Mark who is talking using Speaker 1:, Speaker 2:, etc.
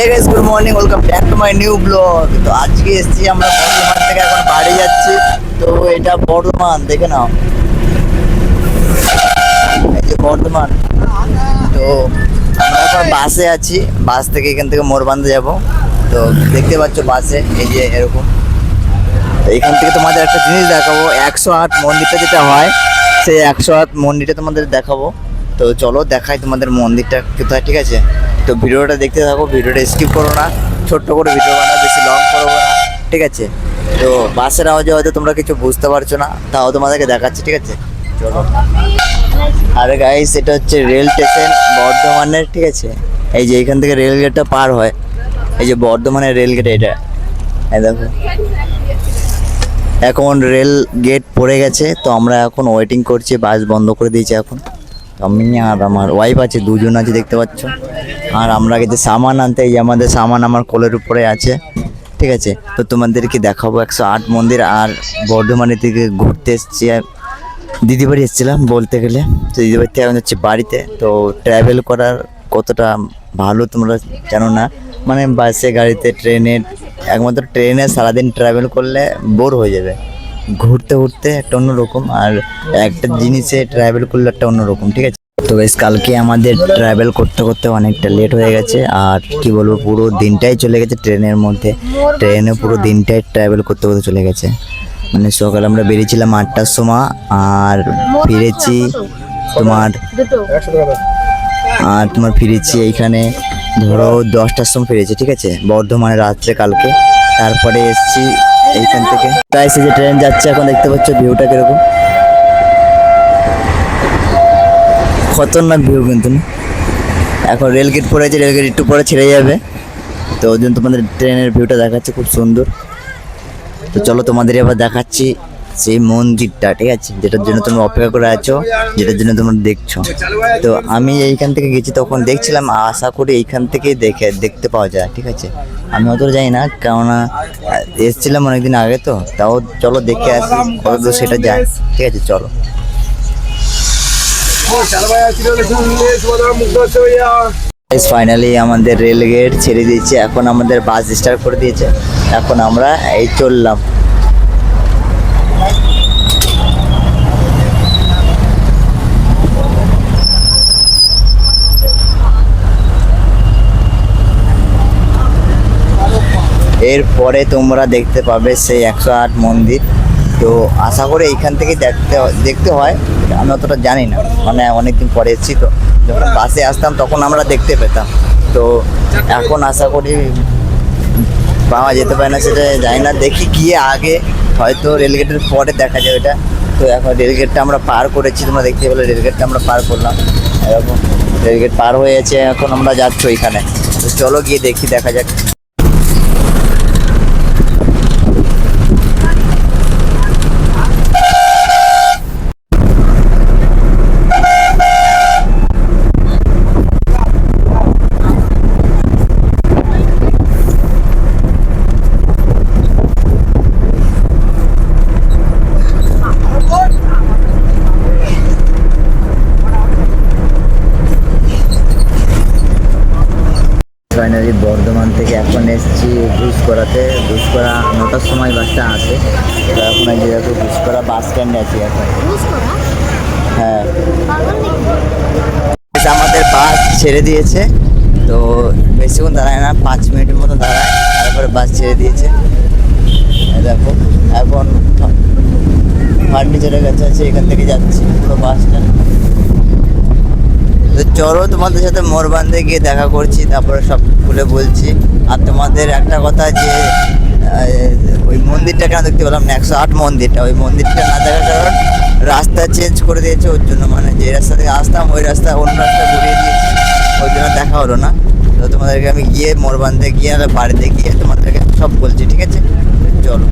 Speaker 1: Hey guys, good morning, welcome back to my new blog. তো আজকে এসেছি আমরা বর্ধমান থেকে, এখন বাড়ি যাচ্ছি। তো এটা বর্ধমান, দেখে নাও, এই যে বর্ধমান। তো আমরা এখন বাসে আছি, বাস থেকে এখান থেকে মোরবান্ধে যাব। তো দেখতে পাচ্ছ বাসে এই যে এরকম। এইখান থেকে তোমাদের একটা জিনিস দেখাবো, 108 মন্দিরটা যেটা হয়, সেই 108 মন্দিরটা তোমাদের দেখাবো। তো চলো দেখাই তোমাদের মন্দিরটা কোথায়, ঠিক আছে? তো ভিডিওটা দেখতে থাকো, ভিডিওটা স্কিপ করো না, ছোট্ট করে ভিডিও বানাও, বেশি লং করবো না, ঠিক আছে? তো বাসের আওয়াজে হয়তো তোমরা কিছু বুঝতে পারছো না, তাও তোমাদেরকে দেখাচ্ছি, ঠিক আছে? চলো। আরে গাইস, এটা হচ্ছে রেল স্টেশন বর্ধমানের, ঠিক আছে? এই যে এখান থেকে রেল গেটটা পার হয়, এই যে বর্ধমানের রেল গেট এটা, এই দেখো। এখন রেল গেট পড়ে গেছে, তো আমরা এখন ওয়েটিং করছি, বাস বন্ধ করে দিয়েছে এখন। আমি আর আমার ওয়াইফ আছে, দুজন আছে, দেখতে পাচ্ছ। আর আমরা গেছি সামান আনতে, এই আমাদের সামান আমার কোলের উপরে আছে, ঠিক আছে? তো তোমাদেরকে দেখাবো 108 মন্দির। আর বর্ধমানের থেকে ঘুরতে এসেছি, দিদিবাড়ি এসেছিলাম বলতে গেলে। তো দিদিবাড়ি থেকে এখন হচ্ছে বাড়িতে। তো ট্রাভেল করার কতটা ভালো তোমরা জানো না, মানে বাসে, গাড়িতে, ট্রেনে, একমাত্র ট্রেনে সারাদিন ট্রাভেল করলে বোর হয়ে যাবে। ঘুরতে ঘুরতে একটা অন্যরকম, আর একটা জিনিসে ট্রাভেল করলে একটা অন্যরকম, ঠিক আছে? তো বেশ, কালকে আমাদের ট্রাভেল করতে করতে অনেকটা লেট হয়ে গেছে। আর কি বলবো, পুরো দিনটাই চলে গেছে ট্রেনের মধ্যে, ট্রেনে পুরো দিনটাই ট্রাভেল করতে করতে চলে গেছে। মানে সকালে আমরা বেরিয়েছিলাম 8টার সময়, আর ফিরেছি ফিরেছি এইখানে ধরো 10টার সময় ফিরেছি, ঠিক আছে? বর্ধমানে রাত্রে কালকে। তারপরে এসছি এইখান থেকে, প্রায় যে ট্রেন যাচ্ছে এখন, দেখতে পাচ্ছ ভিউটা কিরকম, খতরনাক ভিউ কিন্তু না। এখন রেলগেট পড়েছে, রেলগেট একটু পরে ছেড়ে যাবে, তো ওই জন্য তোমাদের ট্রেনের ভিউটা দেখাচ্ছে, খুব সুন্দর। তো চলো তোমাদের এবার দেখাচ্ছি সেই মন্দিরটা, ঠিক আছে? যেটার জন্য তোমরা অপেক্ষা করে আছো, যেটার জন্য তোমরা দেখছো। তো আমি এইখান থেকে গেছি, তখন দেখছিলাম, আশা করি এইখান থেকেই দেখতে পাওয়া যায়, ঠিক আছে? আমি অতটা জানি না, কেননা এসেছিলাম অনেকদিন আগে, তো তাও চলো দেখে আসি কত দূর সেটা যায়, ঠিক আছে? চলো। ফাইনালি আমাদের রেল গেট ছেড়ে দিয়েছে, এখন আমাদের বাস স্টার্ট করে দিয়েছে। এখন আমরা এই চললাম। এরপরে তোমরা দেখতে পাবে সেই 108 মন্দির। তো আশা করি এইখান থেকে দেখতে হয়, আমি অতটা জানি না, মানে অনেকদিন পরে এসেছি, তো যখন বাসে আসতাম তখন আমরা দেখতে পেতাম। তো এখন আশা করি পাওয়া যেতে পারে না, সেটা জানি না, দেখি গিয়ে আগে, হয়তো রেলগেটের পরে দেখা যাবে এটা। তো এখন রেলগেটটা আমরা পার করেছি, তোমরা দেখতে পেলে রেলগেটটা আমরা পার করলাম, এরকম রেলগেট পার হয়ে গেছে, এখন আমরা যাচ্ছি ওইখানে। তো চলো গিয়ে দেখি, দেখা যাক। ফাইনালি বর্ধমান থেকে এখন এসেছি ঘুষকরাতে। ঘুষকরা 9টার সময় বাসটা আসে, তো এখন এই যে দেখো ঘুষকরা বাস স্ট্যান্ডে আছি এখন। হ্যাঁ, আমাদের বাস ছেড়ে দিয়েছে, তো বেশিক্ষণ দাঁড়ায় না, 5 মিনিটের মতো দাঁড়ায়, তারপরে বাস ছেড়ে দিয়েছে। দেখো এখন ফার্নিচারের কাছে আছে, এখান থেকে যাচ্ছি পুরো বাস স্ট্যান্ড। তো চলো তোমাদের সাথে মোরবান্ধে গিয়ে দেখা করছি, তারপরে সব খুলে বলছি। আর তোমাদের একটা কথা, যে ওই মন্দিরটা কেন দেখতে পেলাম না, 108 মন্দিরটা, ওই মন্দিরটা না দেখার কারণ রাস্তা চেঞ্জ করে দিয়েছে, ওর জন্য, মানে যে রাস্তা থেকে আসতাম ওই রাস্তা অন্য রাস্তা ঘুরিয়ে দিয়েছে, ওই জন্য দেখা হলো না। তো তোমাদেরকে আমি গিয়ে মোরবান্ধে গিয়ে, বাড়িতে গিয়ে তোমাদেরকে সব বলছি, ঠিক আছে? চলো।